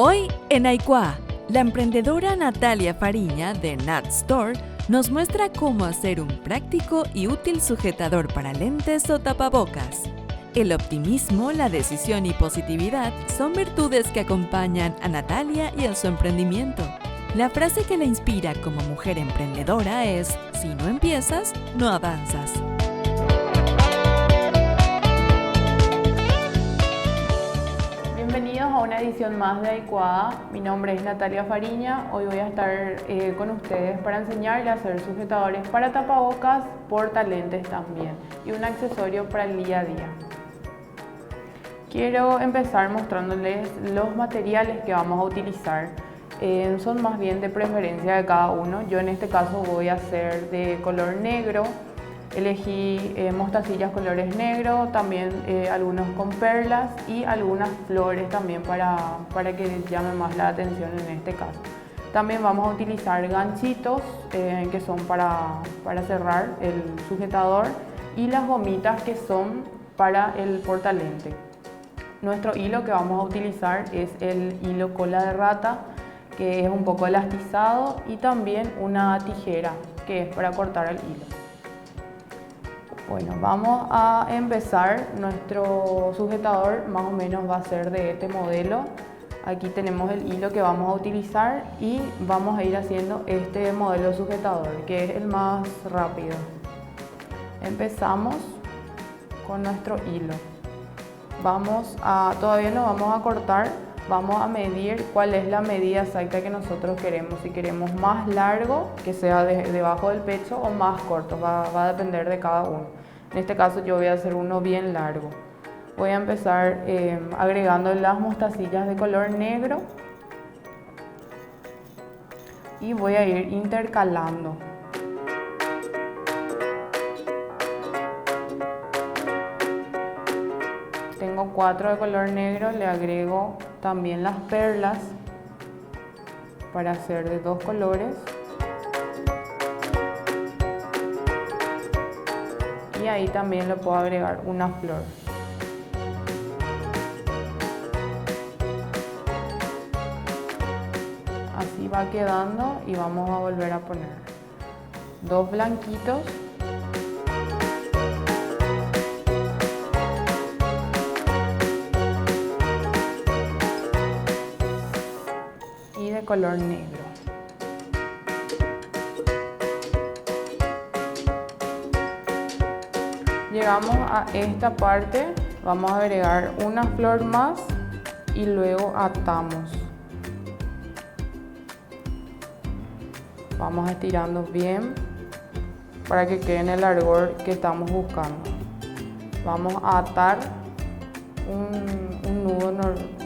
Hoy en Aikuá, la emprendedora Natalia Fariña de Nat Store nos muestra cómo hacer un práctico y útil sujetador para lentes o tapabocas. El optimismo, la decisión y positividad son virtudes que acompañan a Natalia y a su emprendimiento. La frase que la inspira como mujer emprendedora es: si no empiezas, no avanzas. Bienvenidos a una edición más de Adecuada. Mi nombre es Natalia Fariña. Hoy voy a estar con ustedes para enseñarles a hacer sujetadores para tapabocas, portalentes también, y un accesorio para el día a día. Quiero empezar mostrándoles los materiales que vamos a utilizar. Son más bien de preferencia de cada uno. Yo en este caso voy a hacer de color negro. Elegí mostacillas colores negro, también algunos con perlas y algunas flores también para que llame más la atención en este caso. También vamos a utilizar ganchitos que son para cerrar el sujetador, y las gomitas que son para el portalente. Nuestro hilo que vamos a utilizar es el hilo cola de rata, que es un poco elastizado, y también una tijera que es para cortar el hilo. Bueno, vamos a empezar. Nuestro sujetador más o menos va a ser de este modelo. Aquí tenemos el hilo que vamos a utilizar y vamos a ir haciendo este modelo sujetador, que es el más rápido. Empezamos con nuestro hilo. Todavía no vamos a cortar, vamos a medir cuál es la medida exacta que nosotros queremos. Si queremos más largo, que sea debajo del pecho, o más corto, va a depender de cada uno. En este caso yo voy a hacer uno bien largo. Voy a empezar agregando las mostacillas de color negro y voy a ir intercalando. Tengo 4 de color negro, le agrego también las perlas para hacer de 2 colores. Y ahí también le puedo agregar una flor. Así va quedando, y vamos a volver a poner 2 blanquitos. Y de color negro. Llegamos a esta parte, vamos a agregar una flor más y luego atamos. Vamos estirando bien para que quede en el largor que estamos buscando. Vamos a atar un nudo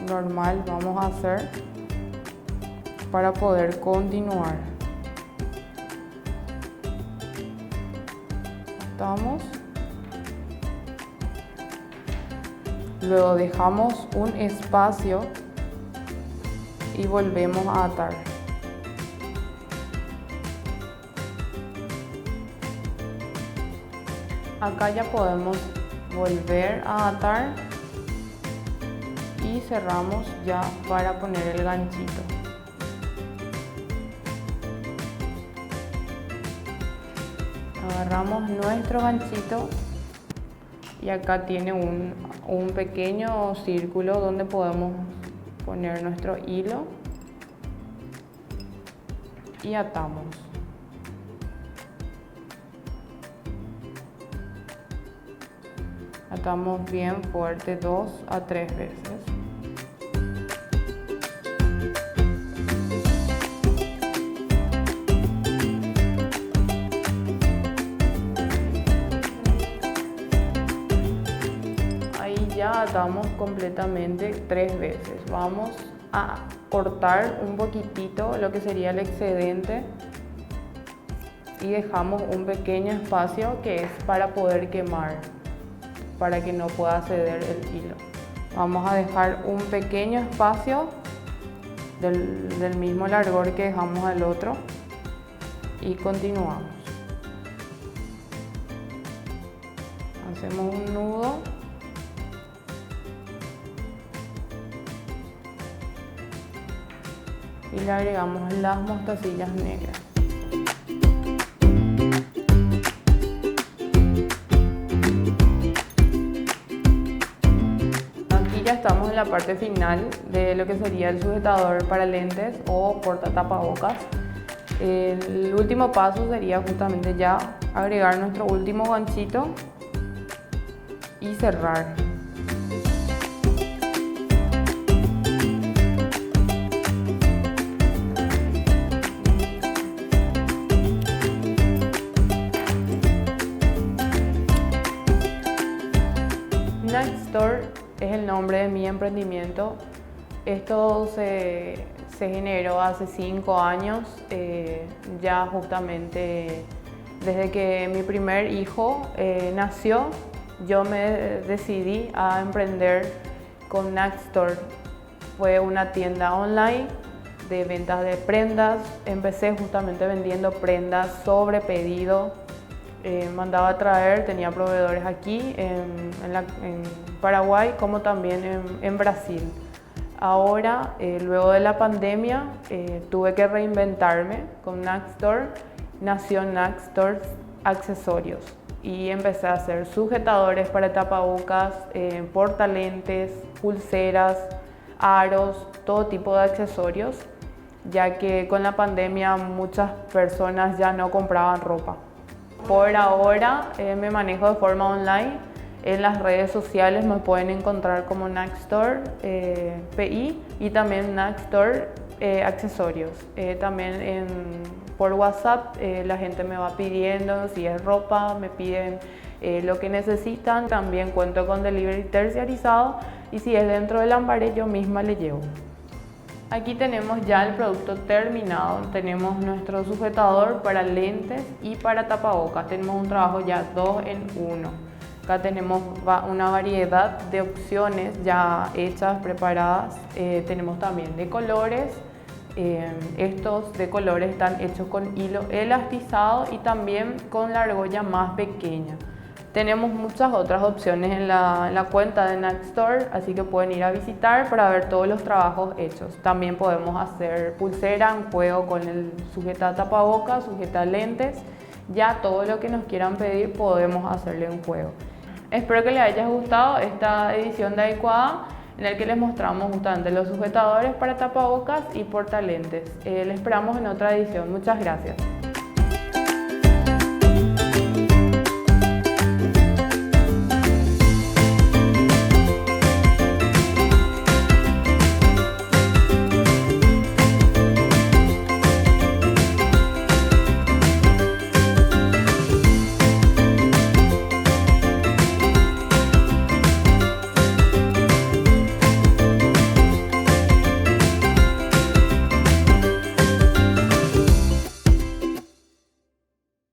normal, vamos a hacer para poder continuar. Atamos. Luego dejamos un espacio y volvemos a atar. Acá ya podemos volver a atar y cerramos ya para poner el ganchito. Agarramos nuestro ganchito y acá tiene un pequeño círculo donde podemos poner nuestro hilo y atamos. Atamos bien fuerte 2 a 3 veces. Ya atamos completamente 3 veces. Vamos a cortar un poquitito lo que sería el excedente y dejamos un pequeño espacio que es para poder quemar, para que no pueda ceder el hilo. Vamos a dejar un pequeño espacio del mismo largor que dejamos al otro y continuamos. Hacemos un nudo y le agregamos las mostacillas negras. Aquí ya estamos en la parte final de lo que sería el sujetador para lentes o porta tapabocas. El último paso sería justamente ya agregar nuestro último ganchito y cerrar. Night Store es el nombre de mi emprendimiento. Esto se generó hace 5 años, ya justamente desde que mi primer hijo nació, yo me decidí a emprender con Night Store. Fue una tienda online de ventas de prendas. Empecé justamente vendiendo prendas sobre pedido. Mandaba a traer, tenía proveedores aquí en Paraguay como también en Brasil. Ahora, luego de la pandemia, tuve que reinventarme con Nack Store. Nació Nack Store Accesorios y empecé a hacer sujetadores para tapabocas, portalentes, pulseras, aros, todo tipo de accesorios, ya que con la pandemia muchas personas ya no compraban ropa. Por ahora me manejo de forma online. En las redes sociales me pueden encontrar como Nack Store PI y también Nack Store Accesorios. También por WhatsApp la gente me va pidiendo si es ropa, me piden lo que necesitan. También cuento con delivery terciarizado y si es dentro del Lambaré yo misma le llevo. Aquí tenemos ya el producto terminado, tenemos nuestro sujetador para lentes y para tapabocas. Tenemos un trabajo ya 2 en 1. Acá tenemos una variedad de opciones ya hechas, preparadas. Tenemos también de colores. Estos de colores están hechos con hilo elastizado y también con la argolla más pequeña. Tenemos muchas otras opciones en la cuenta de Nack Store, así que pueden ir a visitar para ver todos los trabajos hechos. También podemos hacer pulsera en juego con el sujeta tapabocas, sujeta lentes. Ya todo lo que nos quieran pedir podemos hacerle en juego. Espero que les haya gustado esta edición de Adecuada, en el que les mostramos justamente los sujetadores para tapabocas y portalentes. Les esperamos en otra edición. Muchas gracias.